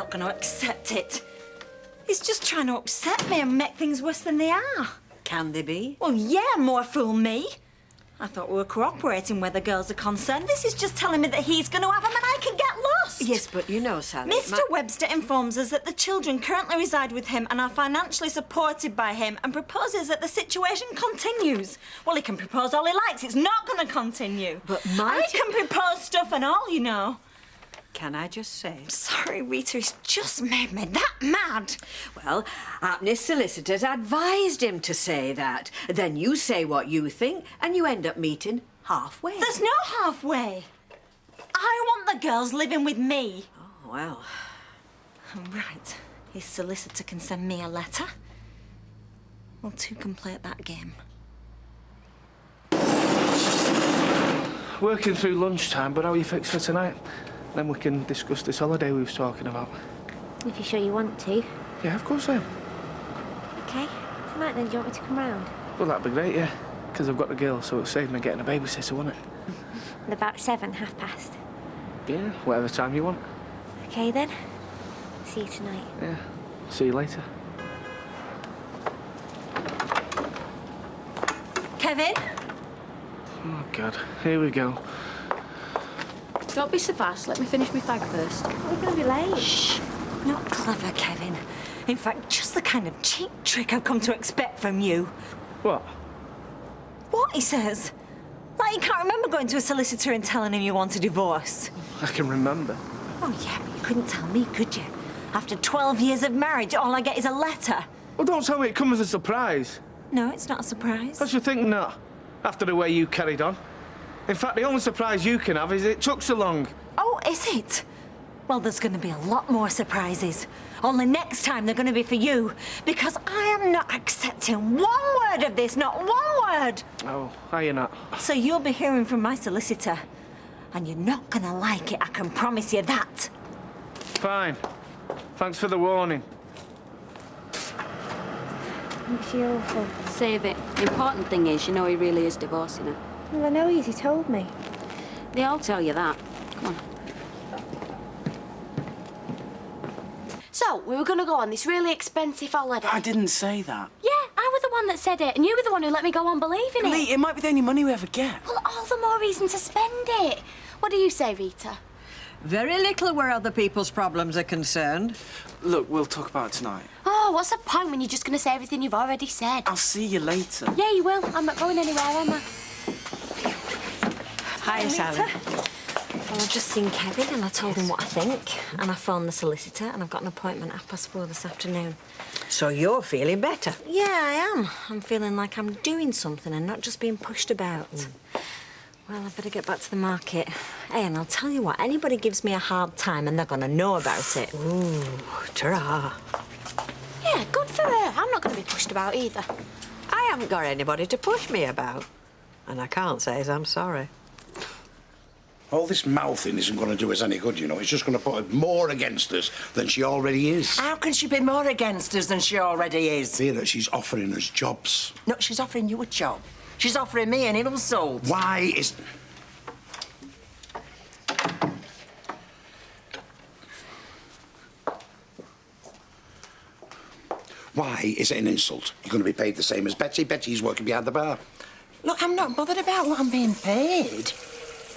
not going to accept it. He's just trying to upset me and make things worse than they are. Can they be? Well, yeah, more fool me. I thought we were cooperating where the girls are concerned. This is just telling me that he's going to have them and I can get lost. Yes, but you know, Sally... Mr. Webster informs us that the children currently reside with him and are financially supported by him and proposes that the situation continues. Well, he can propose all he likes. It's not going to continue. But I can propose stuff and all, you know. Can I just say... Sorry, Rita, he's just made me that mad. Well, Apney's solicitors advised him to say that. Then you say what you think and you end up meeting halfway. There's no halfway. I want the girls living with me. Oh, well... Right. His solicitor can send me a letter. Well, two can play at that game. Working through lunchtime, but how are you fixed for tonight? Then we can discuss this holiday we was talking about. If you're sure you want to. Yeah, of course I am. OK. Tonight, then, do you want me to come round? Well, that'd be great, yeah. Because I've got the girl, so it saved me getting a babysitter, wouldn't it? At about 7, 7:30. Yeah, whatever time you want. OK, then. See you tonight. Yeah. See you later. Kevin? Oh, God. Here we go. Don't be so fast. Let me finish my fag first. We're going to be late. Shh. Not clever, Kevin. In fact, just the kind of cheap trick I've come to expect from you. What? What, he says? Like you can't remember going to a solicitor and telling him you want a divorce. I can remember. Oh, yeah, but you couldn't tell me, could you? After 12 years of marriage, all I get is a letter. Well, don't tell me it comes as a surprise. No, it's not a surprise. Don't you think not? After the way you carried on. In fact, the only surprise you can have is it took so long. Oh, is it? Well, there's going to be a lot more surprises. Only next time they're going to be for you. Because I am not accepting one word of this, not one word. Oh, are you not? So you'll be hearing from my solicitor. And you're not going to like it, I can promise you that. Fine. Thanks for the warning. Thanks, you're awful. Save it. The important thing is, you know he really is divorcing her. Well, I know he told me. They all tell you that. Come on. So, we were going to go on this really expensive holiday. I didn't say that. Yeah, I was the one that said it, and you were the one who let me go on believing it. Lee, it might be the only money we ever get. Well, all the more reason to spend it. What do you say, Rita? Very little where other people's problems are concerned. Look, we'll talk about it tonight. Oh, what's the point when you're just going to say everything you've already said? I'll see you later. Yeah, you will. I'm not going anywhere, am I? Hi, Sally. Well, I've just seen Kevin and I told him what I think. And I phoned the solicitor and I've got an appointment at 4:30 this afternoon. So you're feeling better? Yeah, I am. I'm feeling like I'm doing something and not just being pushed about. Well, I better get back to the market. Hey, and I'll tell you what, anybody gives me a hard time and they're going to know about it. Ooh, ta-ra. Yeah, good for her. I'm not going to be pushed about either. I haven't got anybody to push me about. And I can't say as I'm sorry. All this mouthing isn't going to do us any good, you know. It's just going to put her more against us than she already is. How can she be more against us than she already is? Vera, she's offering us jobs. No, she's offering you a job. She's offering me an insult. Why is... Why is it an insult? You're going to be paid the same as Betty. Betty's working behind the bar. Look, I'm not bothered about what I'm being paid.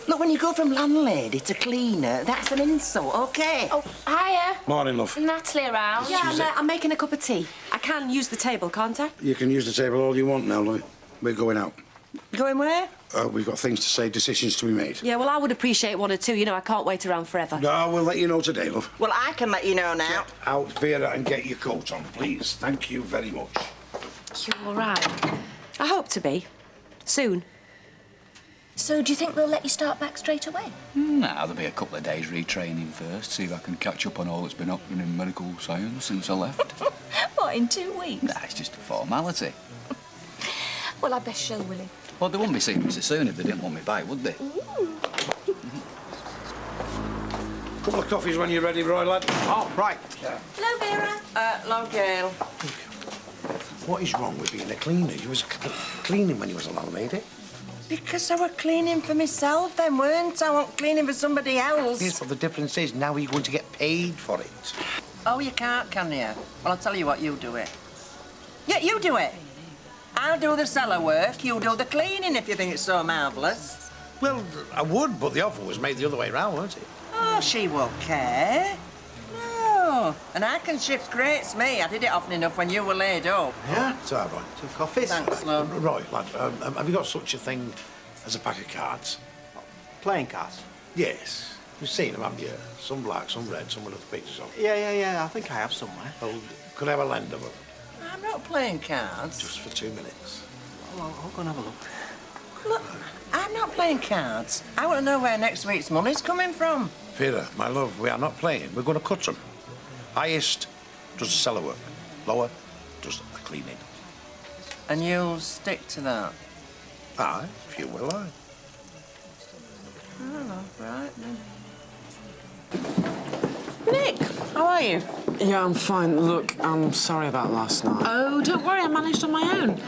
Look, when you go from landlady to cleaner, that's an insult, OK? Oh, hiya. Morning, love. Natalie around? Yeah, I'm making a cup of tea. I can use the table, can't I? You can use the table all you want now, love. We're going out. Going where? We've got things to say, decisions to be made. Yeah, well, I would appreciate one or two. You know, I can't wait around forever. No, we'll let you know today, love. Well, I can let you know now. Get out, Vera, and get your coat on, please. Thank you very much. You're all right. I hope to be. Soon. So, do you think they'll let you start back straight away? Nah, there'll be a couple of days retraining first, see if I can catch up on all that's been happening in medical science since I left. What, in 2 weeks? Nah, it's just a formality. Well, I best show Willie. Well, they wouldn't be seeing me so soon if they didn't want me back, would they? Couple of coffees when you're ready, Roy, lad. Oh, right. Yeah. Hello, Vera. Hello, Gail. What is wrong with being a cleaner? You was cleaning when you was a landlady. Because I were cleaning for myself then, weren't I? I wasn't cleaning for somebody else. Yes, well, the difference is now you're going to get paid for it. Oh, you can't, can you? Well, I'll tell you what, you do it. Yeah, you do it. I'll do the cellar work, you do the cleaning if you think it's so marvellous. Well, I would, but the offer was made the other way round, wasn't it? Oh, she won't care. No. And I can shift crates, me. I did it often enough when you were laid up. Yeah? It's all right. Some coffees? Thanks, love. Right, lad, have you got such a thing as a pack of cards? Playing cards? Yes. You've seen them, haven't you? Some black, some red, some with the pictures on. Yeah, I think I have somewhere. Well, could I have a lend of them? I'm not playing cards. Just for 2 minutes. Well, I'll go and have a look. Look, I'm not playing cards. I want to know where next week's money's coming from. Vera, my love, we are not playing. We're going to cut them. Highest does the cellar work. Lower does the cleaning. And you'll stick to that? Aye, if you will, aye. Oh, right then. Nick, how are you? Yeah, I'm fine. Look, I'm sorry about last night. Oh, don't worry, I managed on my own.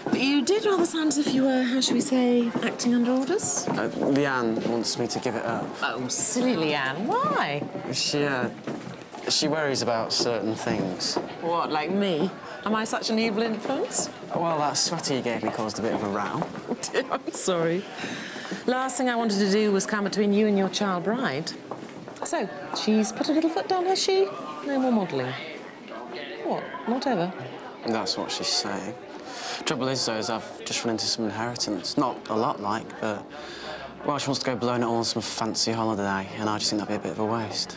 But you did rather sound as if you were, how shall we say, acting under orders? Leanne wants me to give it up. Oh, silly Leanne, why? She worries about certain things. What, like me? Am I such an evil influence? Well, that sweater you gave me caused a bit of a row. Dear, I'm sorry. Last thing I wanted to do was come between you and your child bride. So, she's put a little foot down, has she? No more modelling. What? Whatever. That's what she's saying. Trouble is, though, is I've just run into some inheritance. Not a lot, like, but... Well, she wants to go blowing it all on some fancy holiday, and I just think that'd be a bit of a waste.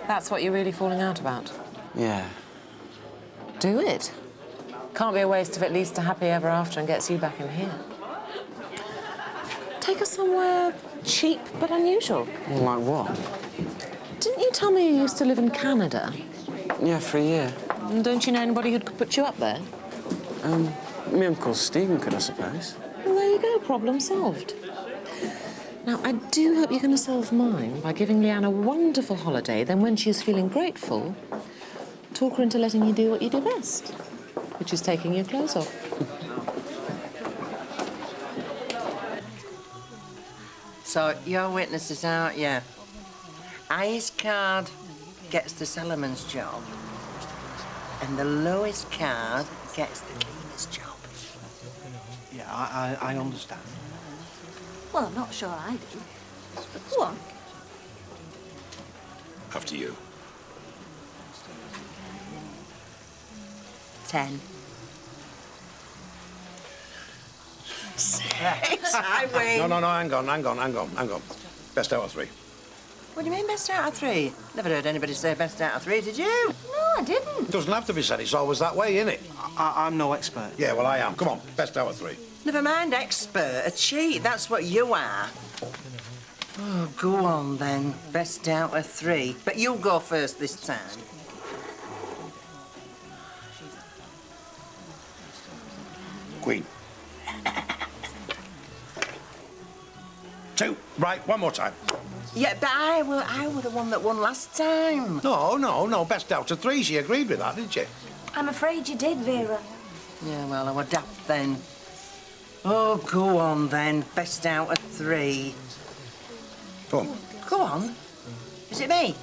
That's what you're really falling out about? Yeah. Do it. Can't be a waste if it leads to happy ever after and gets you back in here. Take us somewhere cheap but unusual. Like what? Didn't you tell me you used to live in Canada? Yeah, for a year. And don't you know anybody who could put you up there? Me Uncle Stephen could, I suppose. Well, there you go, problem solved. Now, I do hope you're going to solve mine by giving Leanne a wonderful holiday, then when she's feeling grateful, talk her into letting you do what you do best, which is taking your clothes off. So, your witness is out, yeah. Highest card gets the cellarman's job, and the lowest card gets the cleaner's job. Yeah, I understand. Well, I'm not sure I do. But go on. After you. 10. 6, I win. No, hang on. Best out of 3. What do you mean, best out of 3? Never heard anybody say best out of 3, did you? No, I didn't. It doesn't have to be said, it's always that way, innit? I'm no expert. Yeah, well, I am. Come on, best out of 3. Never mind expert, a cheat, that's what you are. Oh, go on then, best out of 3. But you go first this time. Queen. 2. Right, one more time. Yeah, but I were the one that won last time. No, best out of 3. She agreed with that, didn't she? I'm afraid you did, Vera. Yeah, well, I were daft then. Oh, go on then, best out of 3. Go on. Go on. Is it me?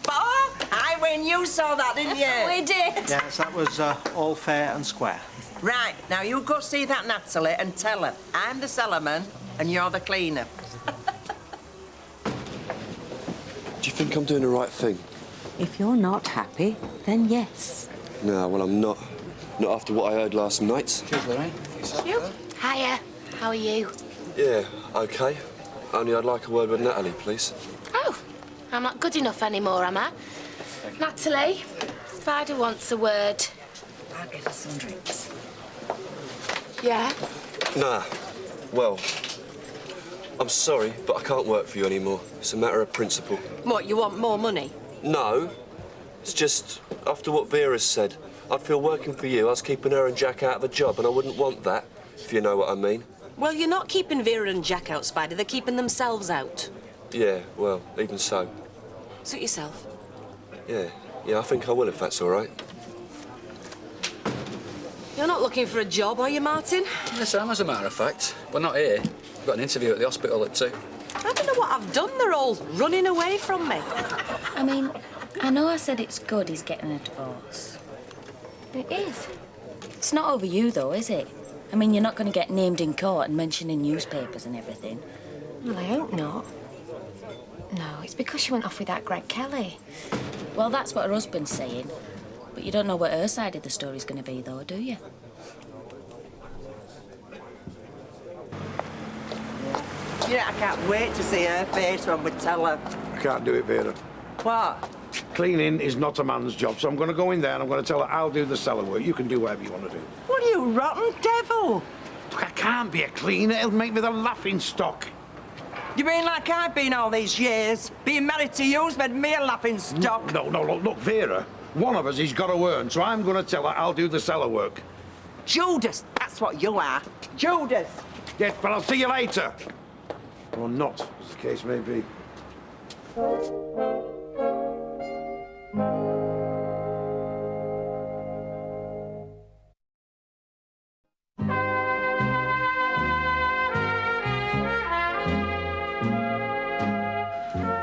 Oh, I win. You saw that, didn't you? We did. Yes, that was all fair and square. Right, now you go see that Natalie and tell her I'm the cellarman and you're the cleaner. Do you think I'm doing the right thing? If you're not happy, then yes. No, well, I'm not. Not after what I heard last night. Cheers, Lorraine. You? Hiya. How are you? Yeah, OK. Only I'd like a word with Natalie, please. Oh, I'm not good enough anymore, am I? Natalie, Spider wants a word. I'll get us some drinks. Yeah? Nah. Well, I'm sorry, but I can't work for you anymore. It's a matter of principle. What, you want more money? No. It's just, after what Vera's said, I'd feel working for you, I was keeping her and Jack out of a job, and I wouldn't want that, if you know what I mean. Well, you're not keeping Vera and Jack out, Spider. They're keeping themselves out. Yeah, well, even so. Suit yourself. Yeah, I think I will, if that's all right. You're not looking for a job, are you, Martin? Yes, I am, as a matter of fact. But not here. I've got an interview at the hospital at 2. I don't know what I've done. They're all running away from me. I mean, I know I said it's good he's getting a divorce. It is. It's not over you, though, is it? I mean, you're not going to get named in court and mentioned in newspapers and everything. Well, I hope not. No, it's because she went off with that Greg Kelly. Well, that's what her husband's saying. But you don't know what her side of the story's going to be, though, do you? Yeah, I can't wait to see her face when we tell her. I can't do it, Vera. What? Cleaning is not a man's job, so I'm going to go in there and I'm going to tell her I'll do the cellar work. You can do whatever you want to do. What are you, rotten devil? Look, I can't be a cleaner. It'll make me the laughing stock. You mean like I've been all these years? Being married to you's made me a laughing stock. No, look, Vera. One of us has got to earn, so I'm going to tell her I'll do the cellar work. Judas, that's what you are. Judas. Yes, but I'll see you later. Or not, as the case may be.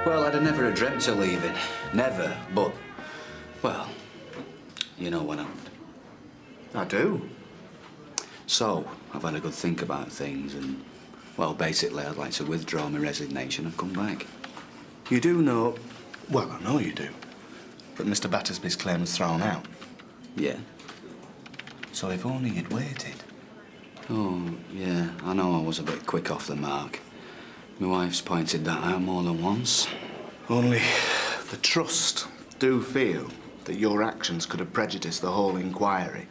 Well, I'd have never have dreamt of leaving. Never. But, well, you know what happened. I do. So, I've had a good think about things and, well, basically, I'd like to withdraw my resignation and come back. You do know... Well, I know you do. But Mr. Battersby's claim was thrown out. Yeah. So if only you'd waited. Oh, yeah, I know I was a bit quick off the mark. My wife's pointed that out more than once. Only the trust do feel that your actions could have prejudiced the whole inquiry.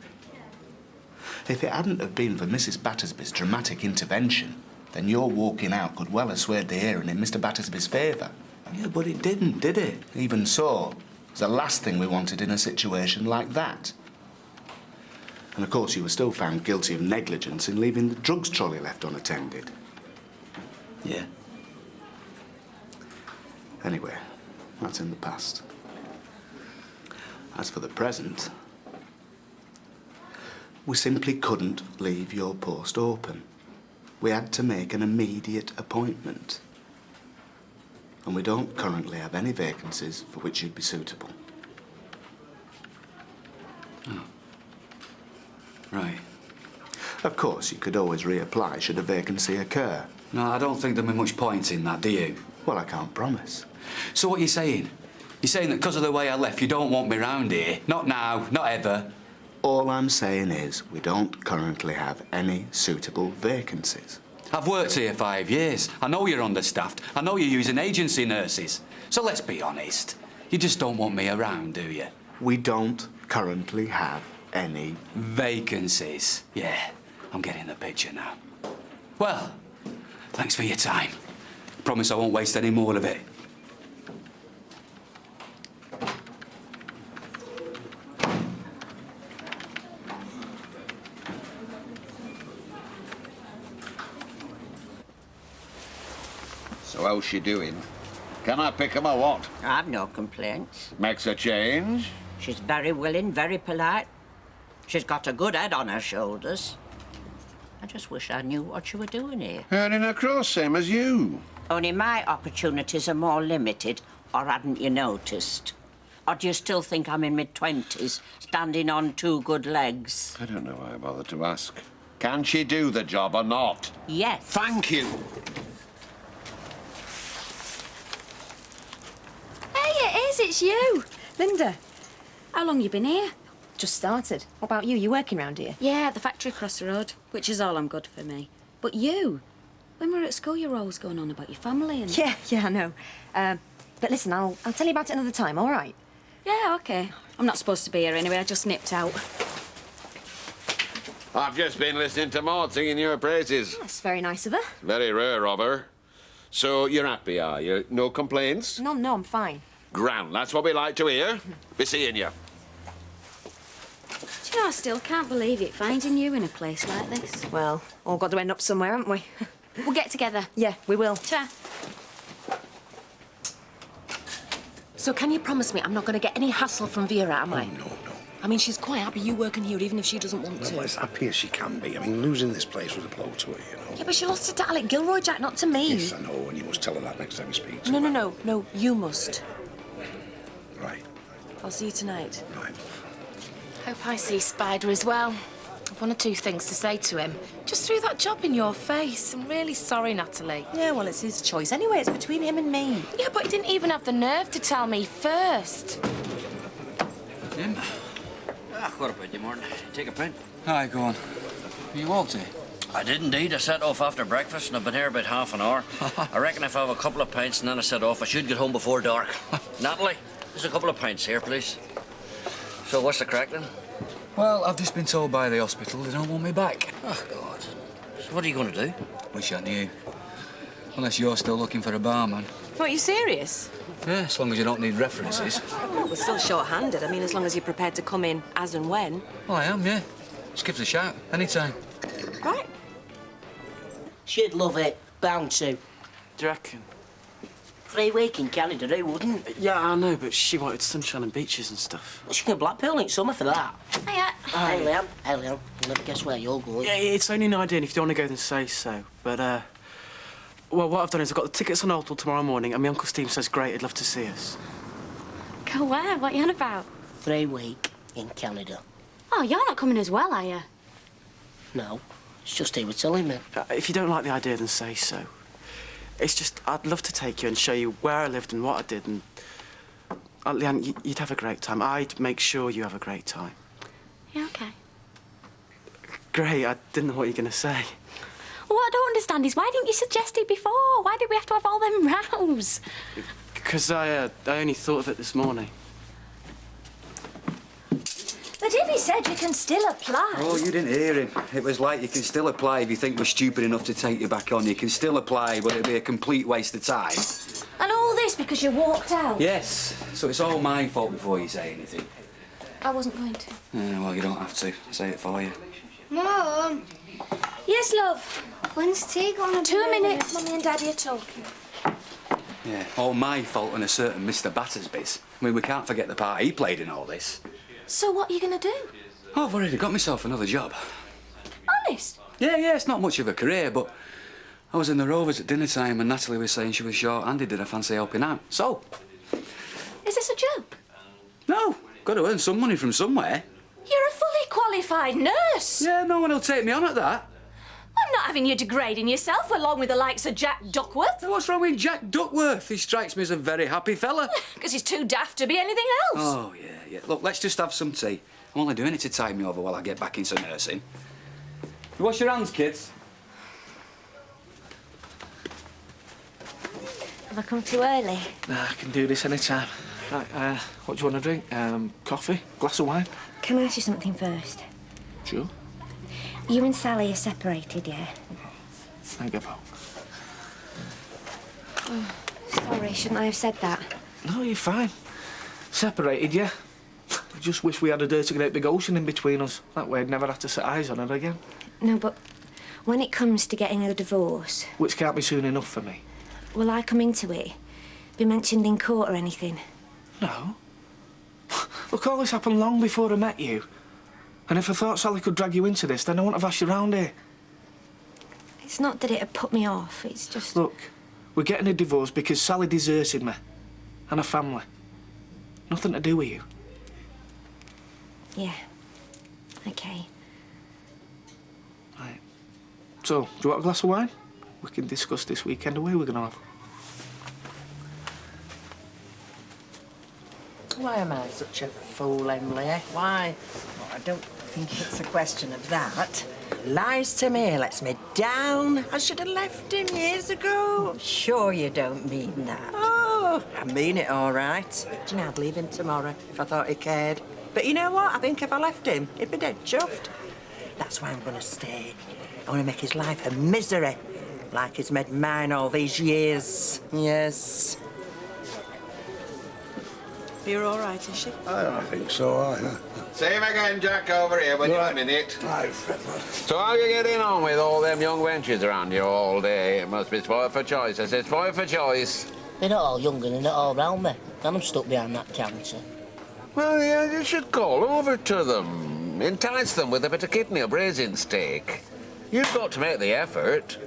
If it hadn't have been for Mrs. Battersby's dramatic intervention, then your walking out could well have swayed the hearing in Mr. Battersby's favour. Yeah, but it didn't, did it? Even so, it's the last thing we wanted in a situation like that. And of course, you were still found guilty of negligence in leaving the drugs trolley left unattended. Yeah. Anyway, that's in the past. As for the present, we simply couldn't leave your post open. We had to make an immediate appointment. And we don't currently have any vacancies for which you'd be suitable. Oh. Right. Of course, you could always reapply should a vacancy occur. No, I don't think there'll be much point in that, do you? Well, I can't promise. So what are you saying? You're saying that because of the way I left, you don't want me round here? Not now, not ever? All I'm saying is we don't currently have any suitable vacancies. I've worked here 5 years. I know you're understaffed. I know you're using agency nurses. So let's be honest. You just don't want me around, do you? We don't currently have any vacancies. Yeah, I'm getting the picture now. Well, thanks for your time. Promise I won't waste any more of it. So how's she doing? Can I pick 'em or what? I've no complaints. Makes a change? She's very willing, very polite. She's got a good head on her shoulders. I just wish I knew what you were doing here. Earning across, same as you. Only my opportunities are more limited, or hadn't you noticed? Or do you still think I'm in mid-20s, standing on 2 good legs? I don't know why I bothered to ask. Can she do the job or not? Yes. Thank you. Hey, it is, it's you. Linda, how long you been here? Just started. What about you? You working round here? Yeah, at the factory across the road, which is all I'm good for me. But you, when we were at school, you were always going on about your family and... Yeah, I know. But listen, I'll tell you about it another time, all right? Yeah, OK. I'm not supposed to be here anyway, I just nipped out. I've just been listening to Maud singing your praises. That's very nice of her. Very rare of her. So you're happy, are you? No complaints? No, I'm fine. Grand, that's what we like to hear. Be seeing you. Do you know, I still can't believe it, finding you in a place like this. Well, all got to end up somewhere, haven't we? We'll get together. Yeah, we will. Ta. So can you promise me I'm not going to get any hassle from Vera, am I? No. I mean, she's quite happy you working here, even if she doesn't want to. Well, as happy as she can be. I mean, losing this place was a blow to her, you know. Yeah, but she lost it to Alec Gilroy, Jack, not to me. Yes, I know, and you must tell her that next time you speak to No, her. no, you must. Right. I'll see you tonight. Right. Hope I see Spider as well. I've one or two things to say to him. Just threw that job in your face. I'm really sorry, Natalie. Yeah, well, it's his choice. Anyway, it's between him and me. Yeah, but he didn't even have the nerve to tell me first. Jim? What about you, Martin? Take a print. Aye, go on. You walked here? I did indeed. I set off after breakfast and I've been here about half an hour. I reckon if I have a couple of pints and then I set off, I should get home before dark. Natalie, there's a couple of pints here, please. So what's the crack then? Well, I've just been told by the hospital they don't want me back. Oh, God. So what are you going to do? Wish I knew. Unless you're still looking for a barman. What, are you serious? Yeah, as long as you don't need references. Well, we're still short-handed. I mean, as long as you're prepared to come in as and when. Well, I am, yeah. Just give us a shout, anytime. Right. She'd love it. Bound to. Do you reckon? 3 weeks in Canada, who wouldn't? Yeah, I know, but she wanted sunshine and beaches and stuff. Well, she can Blackpool in summer for that. Hiya. Hey, Liam. Hey, Liam. You'll never guess where you're going. Yeah, it's only an idea, and if you don't want to go, then say so. But, well, what I've done is I've got the tickets on hold till tomorrow morning, and my Uncle Steve says great, he'd love to see us. Go where? What are you on about? 3 weeks in Canada. Oh, you're not coming as well, are you? No. It's just he was telling me. If you don't like the idea, then say so. It's just, I'd love to take you and show you where I lived and what I did, and... Leanne, you'd have a great time. I'd make sure you have a great time. Yeah, OK. Great, I didn't know what you were going to say. Well, what I don't understand is why didn't you suggest it before? Why did we have to have all them rows? Because I only thought of it this morning. But if he said you can still apply... Oh, you didn't hear him. It was like, you can still apply if you think we're stupid enough to take you back on. You can still apply, but it'll be a complete waste of time. And all this because you walked out? Yes, so it's all my fault before you say anything. I wasn't going to. Well, you don't have to. I'll say it for you. Mum. Yes, love? When's tea gonna 2 minutes. Mummy and Daddy are talking. Yeah, all my fault and a certain Mr. Battersby's. I mean, we can't forget the part he played in all this. So what are you going to do? Oh, I've already got myself another job. Honest? Yeah, it's not much of a career, but I was in the Rovers at dinner time and Natalie was saying she was short-handed. Did I fancy helping out? So. Is this a joke? No, got to earn some money from somewhere. You're a fully qualified nurse. Yeah, no one will take me on at that. I'm not having you degrading yourself along with the likes of Jack Duckworth. What's wrong with Jack Duckworth? He strikes me as a very happy fella. Because he's too daft to be anything else. Oh, yeah. Look, let's just have some tea. I'm only doing it to tide me over while I get back into nursing. You wash your hands, kids. Have I come too early? Nah, I can do this any time. Right, what do you want to drink? Coffee? Glass of wine? Can I ask you something first? Sure. You and Sally are separated, yeah? Thank you, Paul. Oh, sorry, shouldn't I have said that? No, you're fine. Separated, yeah. I just wish we had a dirty great big ocean in between us. That way I'd never have to set eyes on her again. No, but when it comes to getting a divorce... Which can't be soon enough for me. Will I come into it? Be mentioned in court or anything? No. Look, all this happened long before I met you. And if I thought Sally could drag you into this, then I wouldn't have asked you round here. It's not that it'd put me off, it's just... Look, we're getting a divorce because Sally deserted me. And her family. Nothing to do with you. Yeah. OK. Right. So, do you want a glass of wine? We can discuss this weekend away we're going to have. Why am I such a fool, Emily? Why? Well, I don't think it's a question of that. Lies to me, lets me down. I should have left him years ago. Sure you don't mean that. Oh, I mean it all right. Do you know, I'd leave him tomorrow if I thought he cared. But you know what? I think if I left him, he'd be dead chuffed. That's why I'm going to stay. I want to make his life a misery, like he's made mine all these years. Yes. You're all right, is she? I think so, yeah. Same again, Jack, over here, when you're a minute. Aye, Fred, So how you getting on with all them young wenches around you all day? It must be spoiled for choice. I said spoiled for choice. They're not all young and they're not all round me. And I'm stuck behind that counter. Well, yeah, you should call over to them. Entice them with a bit of kidney or braising steak. You've got to make the effort.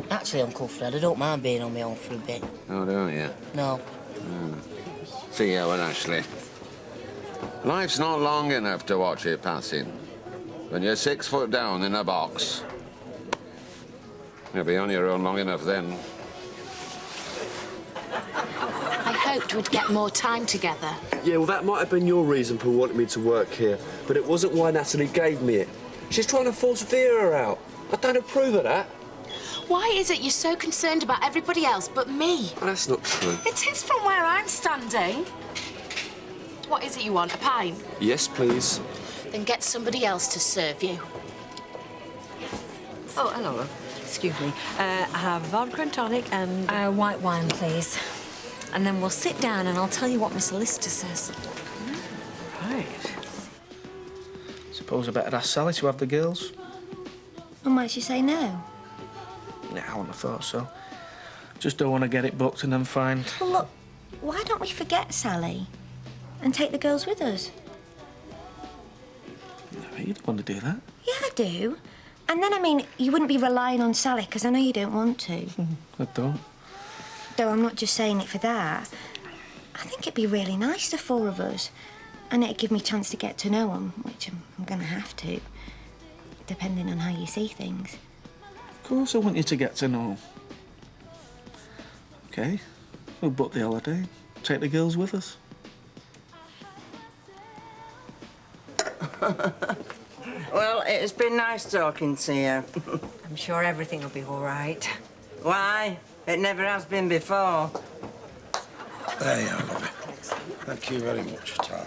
Actually, Uncle Fred, I don't mind being on my own for a bit. Oh, don't you? No. See you, Ashley. Life's not long enough to watch it passing. When you're 6 foot down in a box, you'll be on your own long enough then. I hoped we'd get more time together. Yeah, well, that might have been your reason for wanting me to work here, but it wasn't why Natalie gave me it. She's trying to force Vera out. I don't approve of that. Why is it you're so concerned about everybody else but me? Well, that's not true. It is from where I'm standing. What is it you want, a pint? Yes, please. Then get somebody else to serve you. Oh, hello. Excuse me. I have vodka and tonic and... white wine, please. And then we'll sit down and I'll tell you what Miss Lister says. Right. Suppose I better ask Sally to have the girls. And might she say no? Yeah, I wouldn't have thought so. Just don't want to get it booked and then find... Well, look, why don't we forget Sally and take the girls with us? No, you don't want to do that. Yeah, I do. And then, I mean, you wouldn't be relying on Sally, because I know you don't want to. I don't. Though I'm not just saying it for that. I think it'd be really nice, the four of us. And it'd give me a chance to get to know them, which I'm going to have to, depending on how you see things. Of course I want you to get to know. OK, we'll book the holiday. Take the girls with us. Well, it's been nice talking to you. I'm sure everything will be all right. Why? It never has been before. There you are, lovely. Thank you very much, Tom.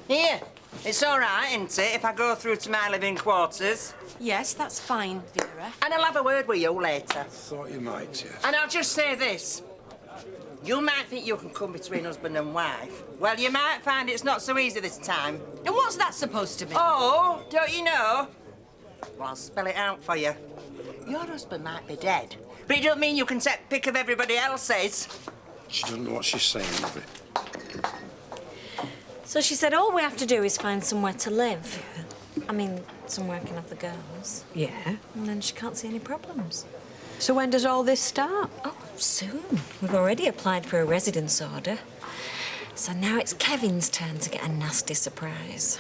Here, it's all right, isn't it, if I go through to my living quarters? Yes, that's fine, Vera. And I'll have a word with you later. Thought you might, yes. And I'll just say this. You might think you can come between husband and wife. Well, you might find it's not so easy this time. And what's that supposed to be? Oh, don't you know? Well, I'll spell it out for you. Your husband might be dead, but it don't mean you can take pick of everybody else's. She doesn't know what she's saying, lovely. So she said all we have to do is find somewhere to live. I mean, somewhere I can have the girls. Yeah. And then she can't see any problems. So when does all this start? Oh, soon. We've already applied for a residence order. So now it's Kevin's turn to get a nasty surprise.